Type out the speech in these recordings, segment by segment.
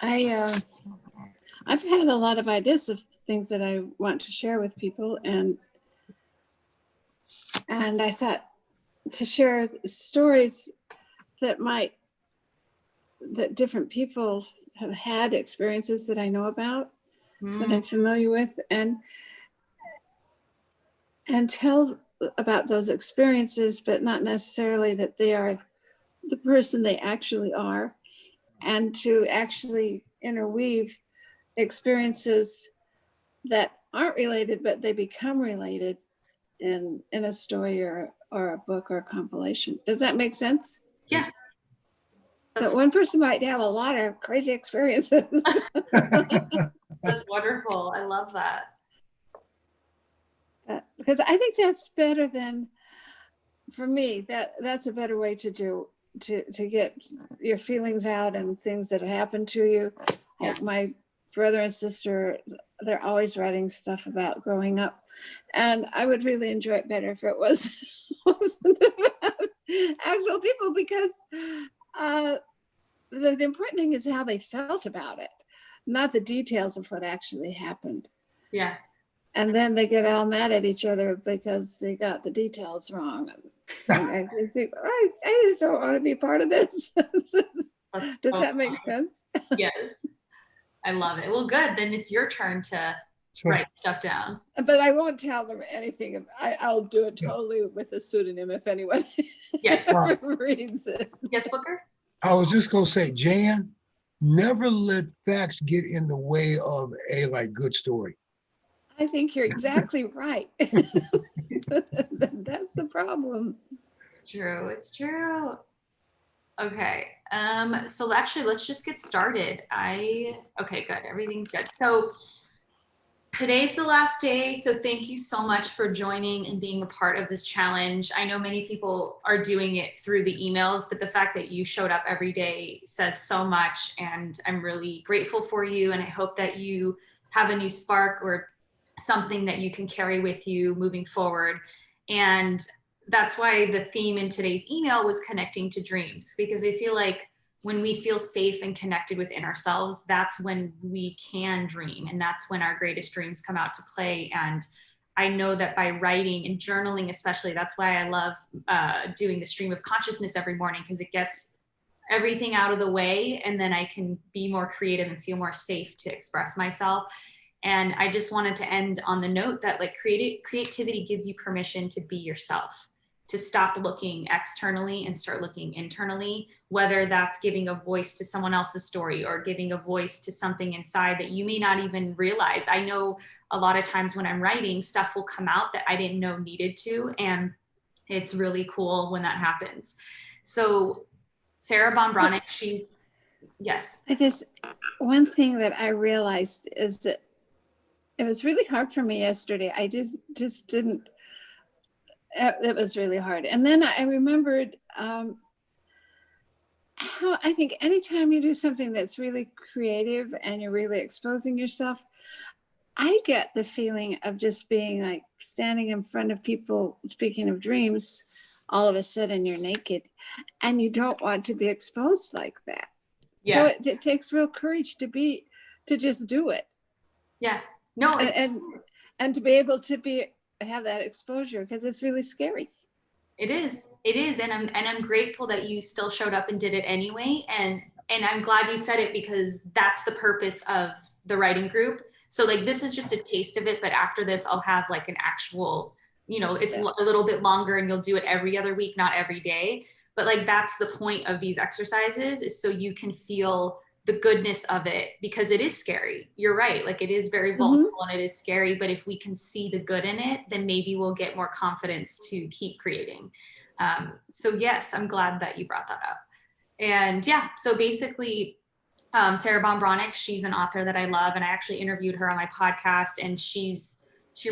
I've had a lot of ideas of things that I want to share with people, and I thought to share stories that that different people have had experiences that I know about, that I'm familiar with, and tell about those experiences, but not necessarily that they are the person they actually are, and to actually interweave experiences that aren't related, but they become related in a story or a book or a compilation. Does that make sense? Yeah. That one person might have a lot of crazy experiences. That's wonderful. I love that. Because I think that's better than, for me, that's a better way to get your feelings out and things that happen to you. Yeah. Like my brother and sister, they're always writing stuff about growing up, and I would really enjoy it better if it wasn't about actual people, because the important thing is how they felt about it, not the details of what actually happened. Yeah. And then they get all mad at each other because they got the details wrong. And I think, I just don't want to be part of this. Does that make sense? Yes. I love it. Well, good. Then it's your turn to write stuff down. But I won't tell them anything. I'll do it totally with a pseudonym if anyone reads it. Yes, Booker? I was just going to say, Jan, never let facts get in the way of a good story. I think you're exactly right. That's the problem. It's true. It's true. Okay. So actually, let's just get started. Okay, good. Everything's good. So today's the last day. So thank you so much for joining and being a part of this challenge. I know many people are doing it through the emails, but the fact that you showed up every day says so much. And I'm really grateful for you. And I hope that you have a new spark or something that you can carry with you moving forward. And that's why the theme in today's email was connecting to dreams, because I feel like when we feel safe and connected within ourselves, that's when we can dream. And that's when our greatest dreams come out to play. And I know that by writing and journaling, especially, that's why I love doing the stream of consciousness every morning, because it gets everything out of the way. And then I can be more creative and feel more safe to express myself. And I just wanted to end on the note that creativity gives you permission to be yourself, to stop looking externally and start looking internally, whether that's giving a voice to someone else's story or giving a voice to something inside that you may not even realize. I know a lot of times when I'm writing, stuff will come out that I didn't know needed to, and it's really cool when that happens. So Sarah Bombronic, yes. One thing that I realized is that it was really hard for me yesterday. I just didn't, it was really hard. And then I remembered how I think anytime you do something that's really creative and you're really exposing yourself, I get the feeling of just being like standing in front of people, speaking of dreams, all of a sudden you're naked and you don't want to be exposed like that. Yeah. So it takes real courage to just do it. Yeah. No. And to be able to have that exposure, because it's really scary. It is. And I'm grateful that you still showed up and did it anyway. And I'm glad you said it, because that's the purpose of the writing group. So like, this is just a taste of it, but after this, I'll have like an actual, it's a little bit longer and you'll do it every other week, not every day. But like, that's the point of these exercises, is so you can feel the goodness of it, because it is scary. You're right. Like, it is very vulnerable and it is scary, but if we can see the good in it, then maybe we'll get more confidence to keep creating. So yes, I'm glad that you brought that up. And yeah, so basically, Sarah Bombronic, she's an author that I love, and I actually interviewed her on my podcast, and she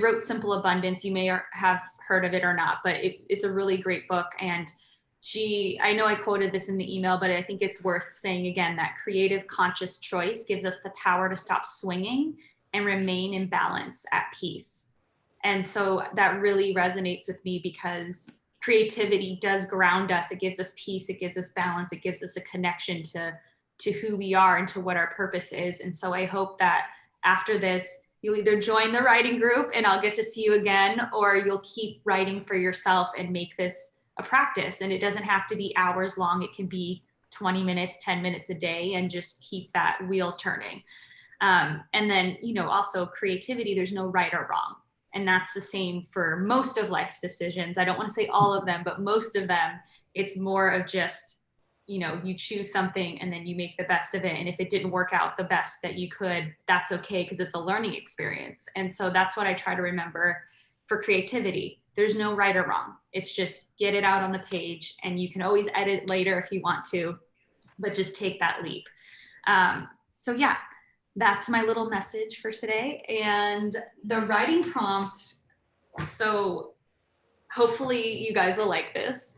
wrote Simple Abundance. You may have heard of it or not, but it's a really great book. And I know I quoted this in the email, but I think it's worth saying again, that creative conscious choice gives us the power to stop swinging and remain in balance, at peace. And so that really resonates with me, because creativity does ground us. It gives us peace. It gives us balance. It gives us a connection to to who we are and to what our purpose is. And so I hope that after this, you'll either join the writing group and I'll get to see you again, or you'll keep writing for yourself and make this a practice. And it doesn't have to be hours long. It can be 20 minutes, 10 minutes a day, and just keep that wheel turning. And then, you know, also creativity, there's no right or wrong. And that's the same for most of life's decisions. I don't want to say all of them, but most of them, it's more of just, you know, you choose something and then you make the best of it. And if it didn't work out the best that you could, that's okay, because it's a learning experience. And so that's what I try to remember for creativity. There's no right or wrong. It's just get it out on the page, and you can always edit later if you want to, but just take that leap. So yeah, that's my little message for today. And the writing prompt, so hopefully you guys will like this,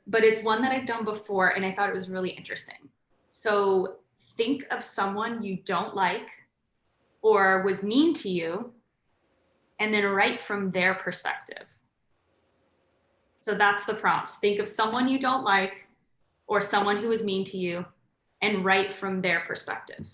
but it's one that I've done before and I thought it was really interesting. So think of someone you don't like or was mean to you, and then write from their perspective. So that's the prompt. Think of someone you don't like or someone who was mean to you, and write from their perspective.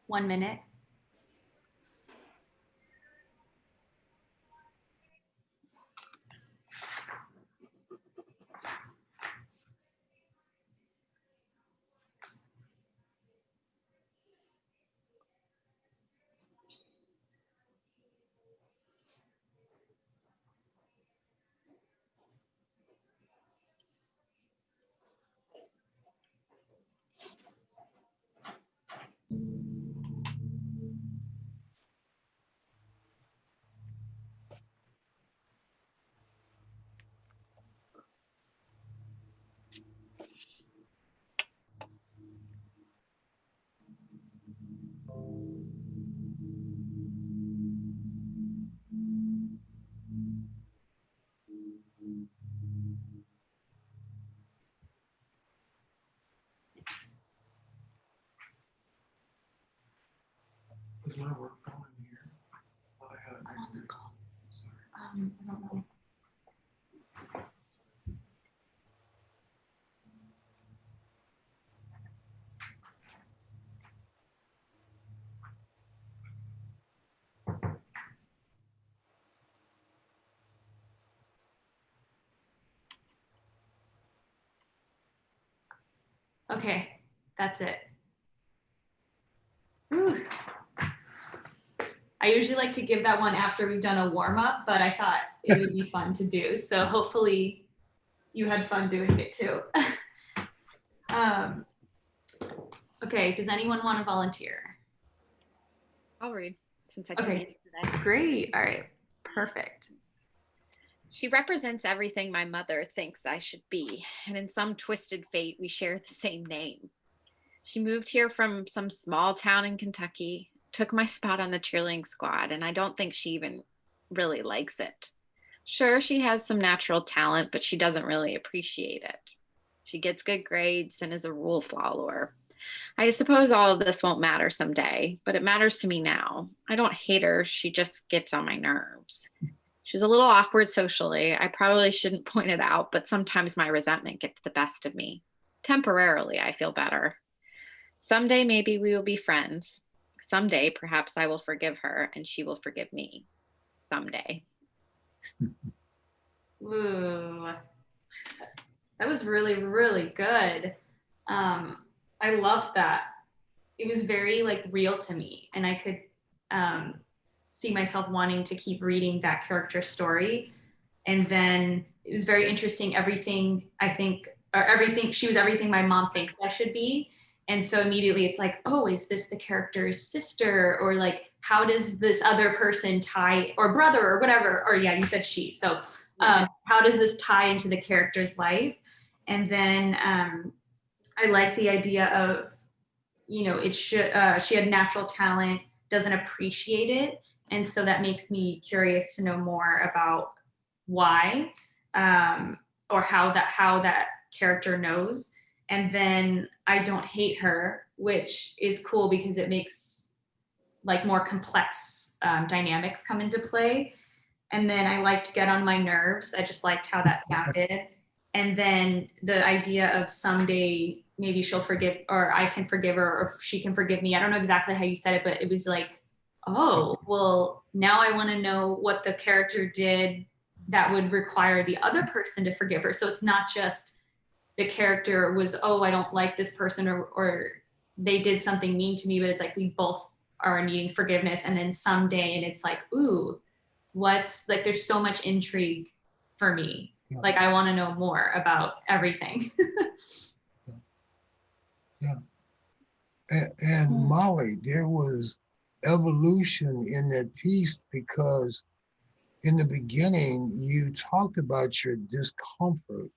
1 minute. Is my work phone in here? Oh, I have it next to it. Sorry. I don't know. Okay, that's it. Whew. I usually like to give that one after we've done a warm up, but I thought it would be fun to do. So hopefully you had fun doing it too. Okay, does anyone want to volunteer? I'll read since I can Okay. read today. Great, all right, perfect. She represents everything my mother thinks I should be, and in some twisted fate, we share the same name. She moved here from some small town in Kentucky, took my spot on the cheerleading squad, and I don't think she even really likes it. Sure, she has some natural talent, but she doesn't really appreciate it. She gets good grades and is a rule follower. I suppose all of this won't matter someday, but it matters to me now. I don't hate her, she just gets on my nerves. She's a little awkward socially. I probably shouldn't point it out, but sometimes my resentment gets the best of me. Temporarily, I feel better. Someday, maybe we will be friends. Someday, perhaps I will forgive her and she will forgive me. Someday. Ooh, that was really, really good. I loved that. It was very like real to me, and I could see myself wanting to keep reading that character story. And then it was very interesting. Everything she was everything my mom thinks I should be. And so immediately it's like, oh, is this the character's sister? Or like, how does this other person tie, or brother or whatever? Or yeah, you said she. So how does this tie into the character's life? And then I like the idea of, she had natural talent, doesn't appreciate it. And so that makes me curious to know more about why, or how that character knows. And then I don't hate her. which is cool because it makes like more complex dynamics come into play. And then I liked Get on My Nerves. I just liked how that sounded. And then the idea of someday maybe she'll forgive, or I can forgive her, or she can forgive me. I don't know exactly how you said it, but it was like, oh, well, now I want to know what the character did that would require the other person to forgive her. So it's not just the character was, oh, I don't like this person, or they did something mean to me, but it's like we both are needing forgiveness. And then someday, and it's like, ooh, what's like, there's so much intrigue for me. Yeah. Like, I want to know more about everything. And Molly, there was evolution in that piece because in the beginning, you talked about your discomfort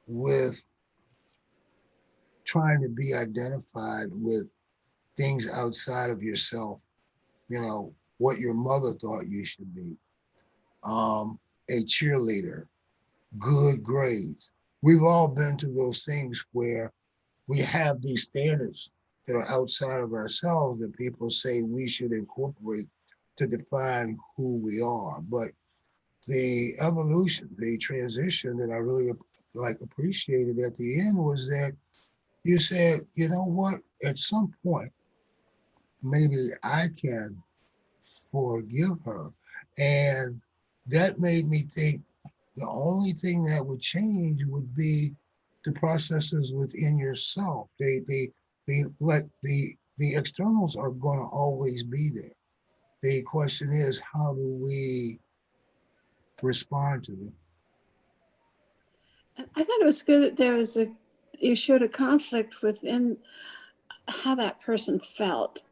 with trying to be identified with things outside of yourself, you know, what your mother thought you should be, a cheerleader, good grades. We've all been through those things where we have these standards that are outside of ourselves that people say we should incorporate to define who we are. But the evolution, the transition that I really appreciated at the end was that you said, you know what, at some point, maybe I can forgive her. And that made me think the only thing that would change would be the processes within yourself. Like the externals are going to always be there. The question is, how do we respond to them? I thought it was good that there was you showed a conflict within how that person felt,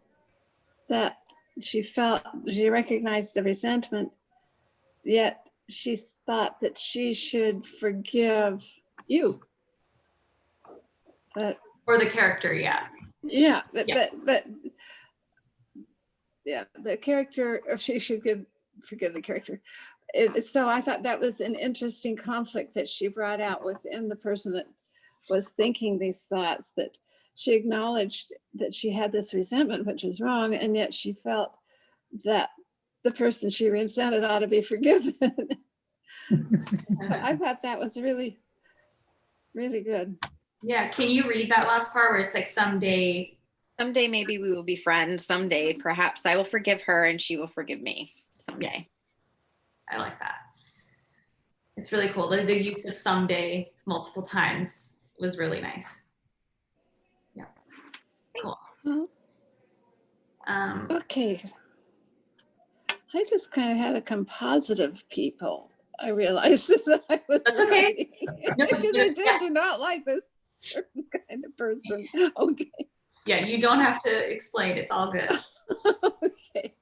that she recognized the resentment, yet she thought that she should forgive you. But Or the character, yeah. yeah, Yeah. but yeah, the character, or she should forgive the character. So I thought that was an interesting conflict that she brought out within the person that was thinking these thoughts, that she acknowledged that she had this resentment, which was wrong, and yet she felt that the person she resented ought to be forgiven. I thought that was really, really good. Yeah, can you read that last part where it's like someday? Someday maybe we will be friends. Someday perhaps I will forgive her and she will forgive me someday. I like that. It's really cool. The use of someday multiple times was really nice. Yeah, cool. Well, Um, okay. I just kind of had a composite of people. I realized that I was That's okay. writing because I tend to not like this certain kind of person. Okay. yeah, you don't have to explain. It's all good. Okay.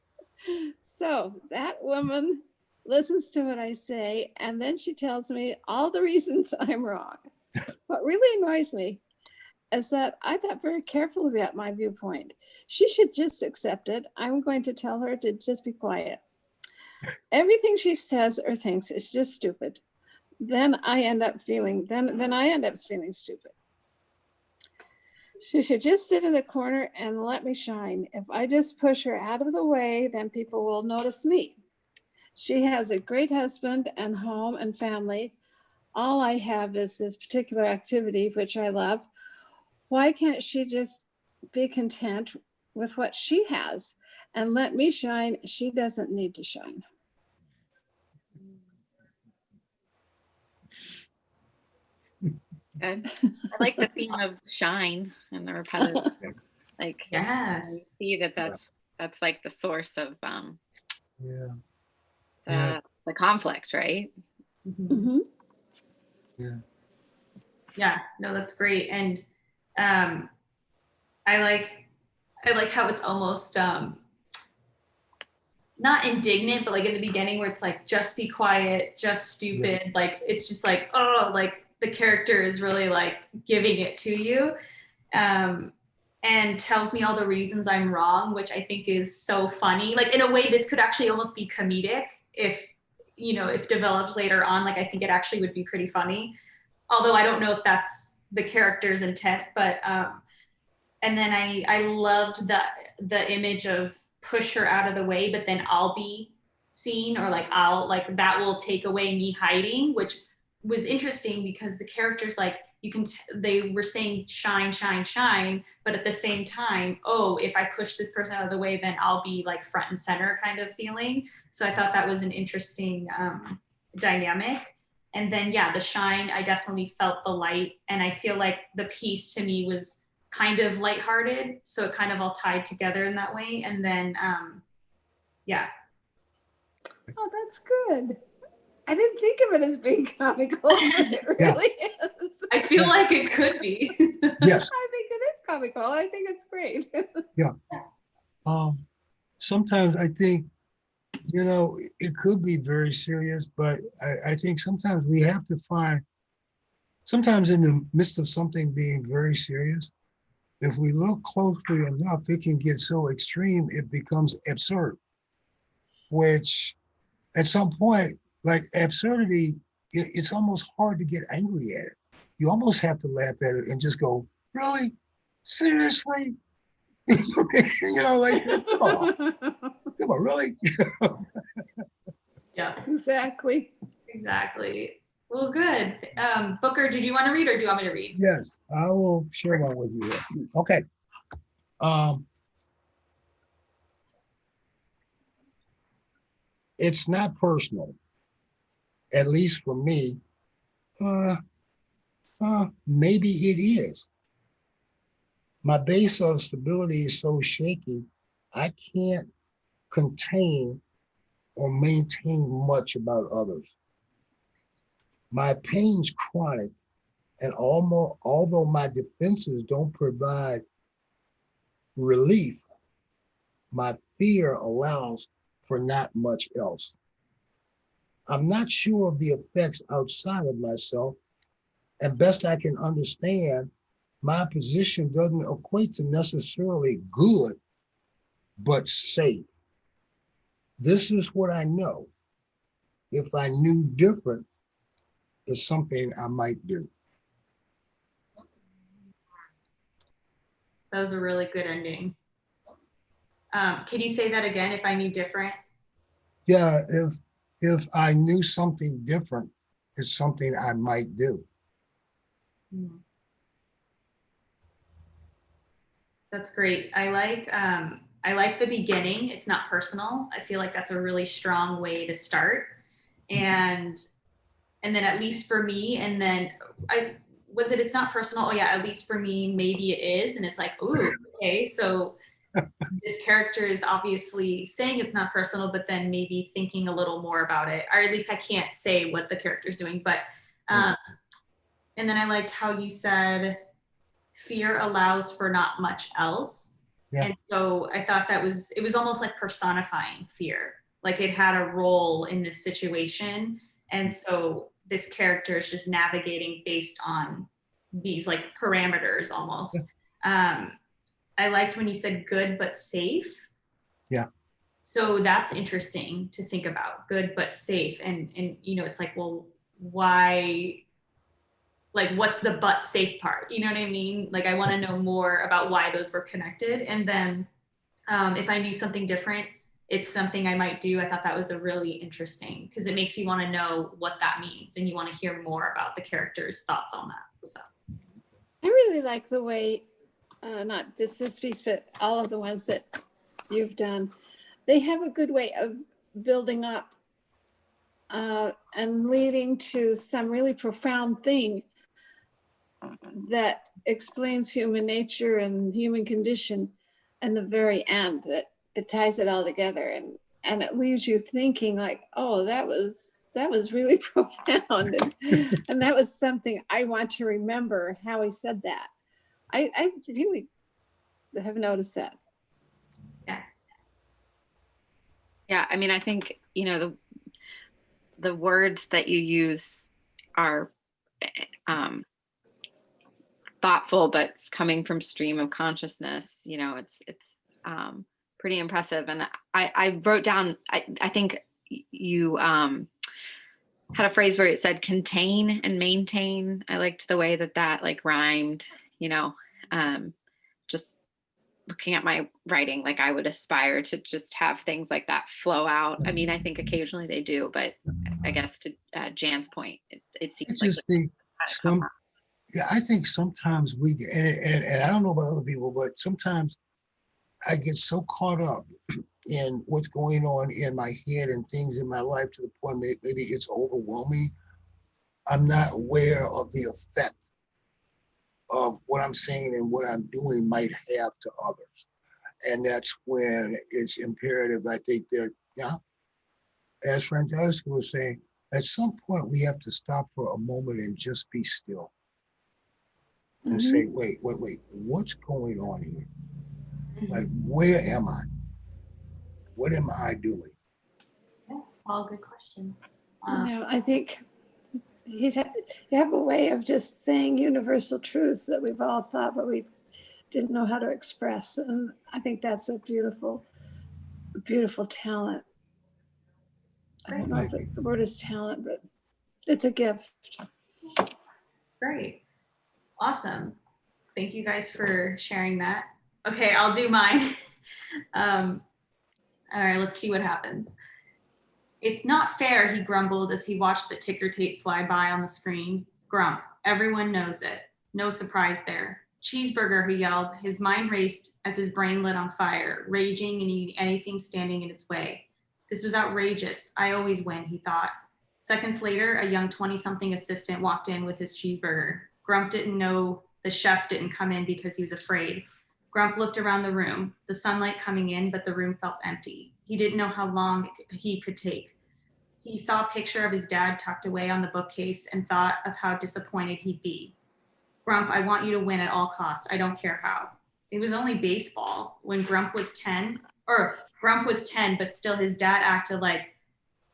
So that woman listens to what I say, and then she tells me all the reasons I'm wrong. What really annoys me is that I thought very carefully about my viewpoint. She should just accept it. I'm going to tell her to just be quiet. Everything she says or thinks is just stupid. Then I end up feeling stupid. She should just sit in the corner and let me shine. If I just push her out of the way, then people will notice me. She has a great husband and home and family. All I have is this particular activity, which I love. Why can't she just be content with what she has and let me shine? She doesn't need to shine. I like the theme of shine and the repetitive. Like, Yes. you see that's like the source of Yeah. the conflict, right? Mm-hmm. Yeah, no, that's great. And I like how it's almost not indignant, but like in the beginning where it's like, just be quiet, just stupid. Yeah. Like, it's just like, oh, like the character is really like giving it to you. And tells me all the reasons I'm wrong, which I think is so funny. Like, in a way, this could actually almost be comedic if developed later on. Like, I think it actually would be pretty funny. Although I don't know if that's the character's intent, but And then I loved the image of push her out of the way, but then I'll be seen, or like I'll like that will take away me hiding, which was interesting because the characters like they were saying shine, shine, shine, but at the same time, oh, if I push this person out of the way, then I'll be like front and center kind of feeling. So I thought that was an interesting dynamic. And then yeah, the shine, I definitely felt the light, and I feel like the piece to me was kind of lighthearted, so it kind of all tied together in that way. And then yeah. Oh, that's good. I didn't think of it as being comical, but it really is. I feel like it could be. Yes. I think it is comical. I think it's great. Sometimes I think, it could be very serious, but I think sometimes we have to find, sometimes in the midst of something being very serious, if we look closely enough, it can get so extreme, it becomes absurd, which at some point, like absurdity, it's almost hard to get angry at it. You almost have to laugh at it and just go, really? Seriously? Like, oh, come on, really? Yeah, Exactly. exactly. Well, good. Booker, did you want to read, or do you want me to read? Yes, I will share one with you here. Okay. It's not personal, at least for me. Maybe it is. My base of stability is so shaky, I can't contain or maintain much about others. My pain's chronic, and although my defenses don't provide relief, my fear allows for not much else. I'm not sure of the effects outside of myself, and best I can understand, my position doesn't equate to necessarily good, but safe. This is what I know. If I knew different, it's something I might do. That was a really good ending. Can you say that again? If I knew different? Yeah, if I knew something different, it's something I might do. That's great. I like the beginning. It's not personal. I feel like that's a really strong way to start. And then at least for me, and then it's not personal. Oh yeah, at least for me, maybe it is. And it's like, ooh, okay. So this character is obviously saying it's not personal, but then maybe thinking a little more about it, or at least I can't say what the character's doing, but and then I liked how you said fear allows for not much else. Yeah. And so I thought it was almost like personifying fear, like it had a role in this situation. And so this character is just navigating based on these like parameters almost. Yeah. I liked when you said good but safe. Yeah. So that's interesting to think about, good but safe. And it's like, well, why, like what's the but safe part? You know what I mean? Like I want to know more about why those were connected. And then if I knew something different, it's something I might do. I thought that was a really interesting, because it makes you want to know what that means, and you want to hear more about the character's thoughts on that. So I really like the way, not just this piece, but all of the ones that you've done. They have a good way of building up and leading to some really profound thing that explains human nature and human condition, and the very end that it ties it all together, and it leaves you thinking like, oh, that was really profound, and that was something I want to remember how he said that. I really have noticed that. Yeah, I mean, I think, the words that you use are thoughtful, but coming from stream of consciousness, it's pretty impressive. And I wrote down, I think you had a phrase where it said contain and maintain. I liked the way that like rhymed, just looking at my writing, like I would aspire to just have things like that flow out. I mean, I think occasionally they do, but I guess to Jan's point, it I seems like just think it's kind of come some, up. yeah, I think sometimes we, and I don't know about other people, but sometimes I get so caught up in what's going on in my head and things in my life to the point maybe it's overwhelming. I'm not aware of the effect of what I'm saying and what I'm doing might have to others. And that's when it's imperative, I think that, yeah, as Francesca was saying, at some point we have to stop for a moment and just be still and say, wait, what's going on here? Like, where am I? What am I doing? Yeah, it's all good questions. I think you have a way of just saying universal truths that we've all thought, but we didn't know how to express. And I think that's a beautiful, beautiful talent. I don't know if the word is talent, but it's a gift. Great. Awesome. Thank you guys for sharing that. Okay, I'll do mine. All right, let's see what happens. It's not fair, he grumbled as he watched the ticker tape fly by on the screen. Grump. Everyone knows it. No surprise there. Cheeseburger, he yelled. His mind raced as his brain lit on fire, raging and eating anything standing in its way. This was outrageous. I always win, he thought. Seconds later, a young 20-something assistant walked in with his cheeseburger. Grump didn't know the chef didn't come in because he was afraid. Grump looked around the room, the sunlight coming in, but the room felt empty. He didn't know how long he could take. He saw a picture of his dad tucked away on the bookcase and thought of how disappointed he'd be. Grump, I want you to win at all costs. I don't care how. It was only baseball. When Grump was 10, but still his dad acted like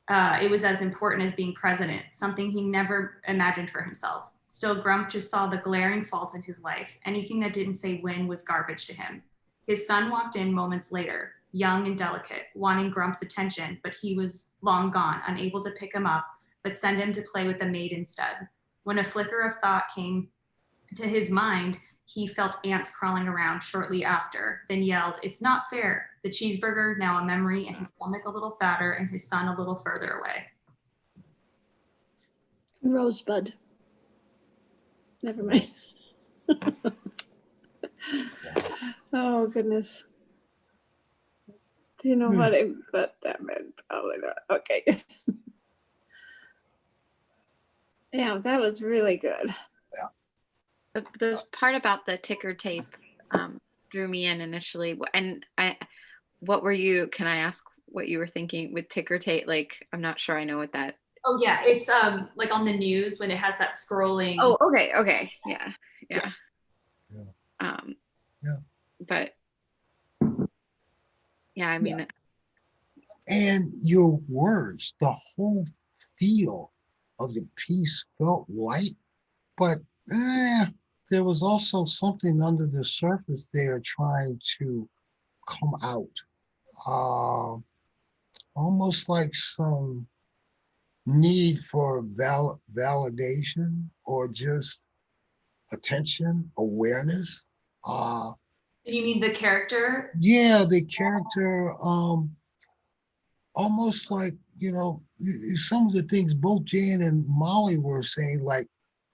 it was as important as being president, something he never imagined for himself. Still, Grump just saw the glaring fault in his life. Anything that didn't say win was garbage to him. His son walked in moments later, young and delicate, wanting Grump's attention, but he was long gone, unable to pick him up, but send him to play with the maid instead. When a flicker of thought came to his mind, he felt ants crawling around shortly after, then yelled, "It's not fair." The cheeseburger, now a memory, and his stomach a little fatter, and his son a little further away. Rosebud. Never mind. Oh, goodness. Do you know what that meant? Probably not. Okay. Yeah, that was really good. The part about the ticker tape drew me in initially. And what were you, can I ask what you were thinking with ticker tape? Like, I'm not sure I know what that. Oh yeah, it's like on the news when it has that scrolling. Oh, okay. Yeah. Yeah. But yeah, I mean. And your words, the whole feel of the piece felt light, but there was also something under the surface there trying to come out. Almost like some need for validation or just attention, awareness. You mean the character? Yeah, the character, almost like, some of the things both Jan and Molly were saying, like,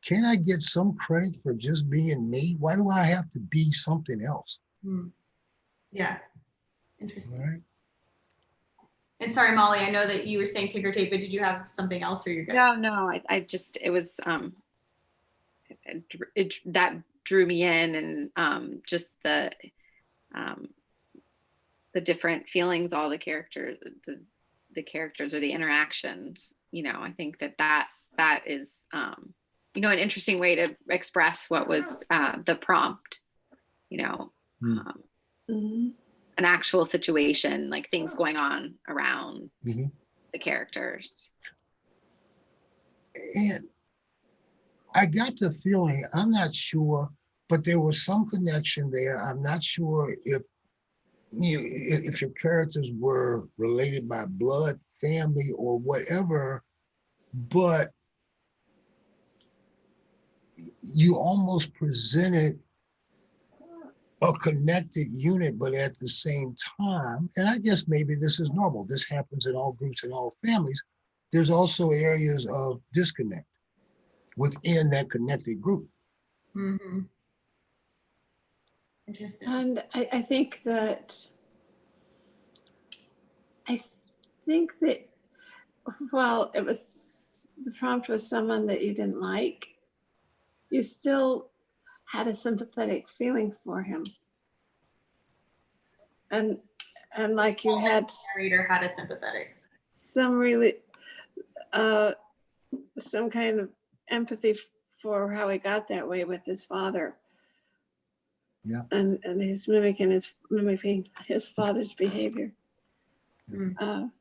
can I get some credit for just being me? Why do I have to be something else? Yeah, interesting. Right. And sorry, Molly, I know that you were saying ticker tape, but did you have something else or you're good? No, I just, it was, that drew me in, and just the different feelings, all the characters, the characters or the interactions, I think that is, an interesting way to express what was the prompt, an actual situation, like things going on around the characters. And I got the feeling, I'm not sure, but there was some connection there. I'm not sure if your characters were related by blood, family, or whatever, but you almost presented a connected unit, but at the same time, and I guess maybe this is normal, this happens in all groups and all families, there's also areas of disconnect within that connected group. Mhm. Interesting. And I think that while it was the prompt was someone that you didn't like, you still had a sympathetic feeling for him. And like you had Narrator had a sympathetic. some really some kind of empathy for how he got that way with his father. Yeah. And he's mimicking his father's behavior. Mm.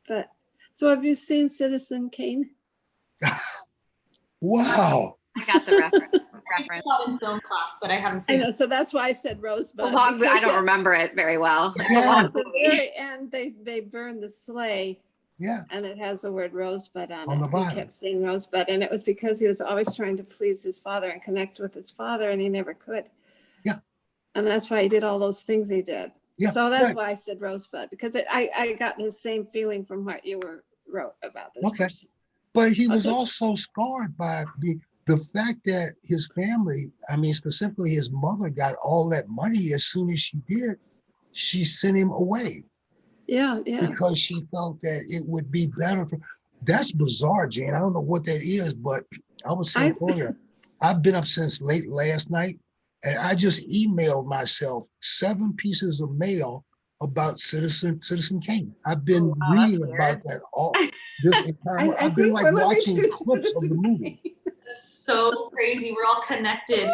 But so have you seen Citizen Kane? Wow. I got the reference. I saw it in film class, but I haven't I seen know, it. so that's why I said Rosebud. I because don't remember it very well. Yeah. It's a Yeah. long at the movie. very end, they burn the sleigh Yeah. and it has the word Rosebud on On the it. He bottom. kept saying Rosebud, and it was because he was always trying to please his father and connect with his father, and he never could. Yeah. And that's why he did all those things he did. Yeah, So that's right. why I said Rosebud, because I got the same feeling from what you wrote about this Okay. person. But he was Okay. also scarred by the fact that his family, I mean, specifically his mother, got all that money as soon as she did. She sent him away Yeah, yeah. because she felt that it would be better for. That's bizarre, Jane. I don't know what that is, but I was saying earlier, I've been up since late last night, and I just emailed myself 7 pieces of mail about Citizen Kane. I've been Oh, wow, that's reading weird. about that all this entire. I I've been think like we're living watching through clips of the Citizen movie. Kane. That's so crazy. We're all connected.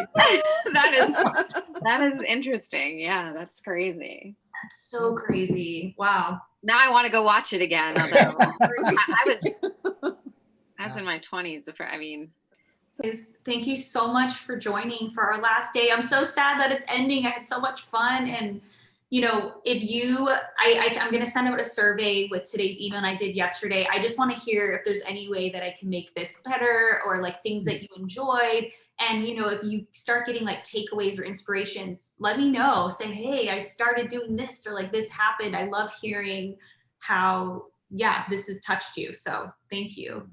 That is interesting. Yeah, that's crazy. That's so crazy. Wow. Now I want to go watch it again. Although I was in my 20s. I mean, Guys, thank you so much for joining for our last day. I'm so sad that it's ending. I had so much fun. And, you know, if you, I'm going to send out a survey with today's email I did yesterday. I just want to hear if there's any way that I can make this better, or like things that you enjoyed. And, you know, if you start getting like takeaways or inspirations, let me know. Say, hey, I started doing this, or like this happened. I love hearing how, yeah, this has touched you. So thank you.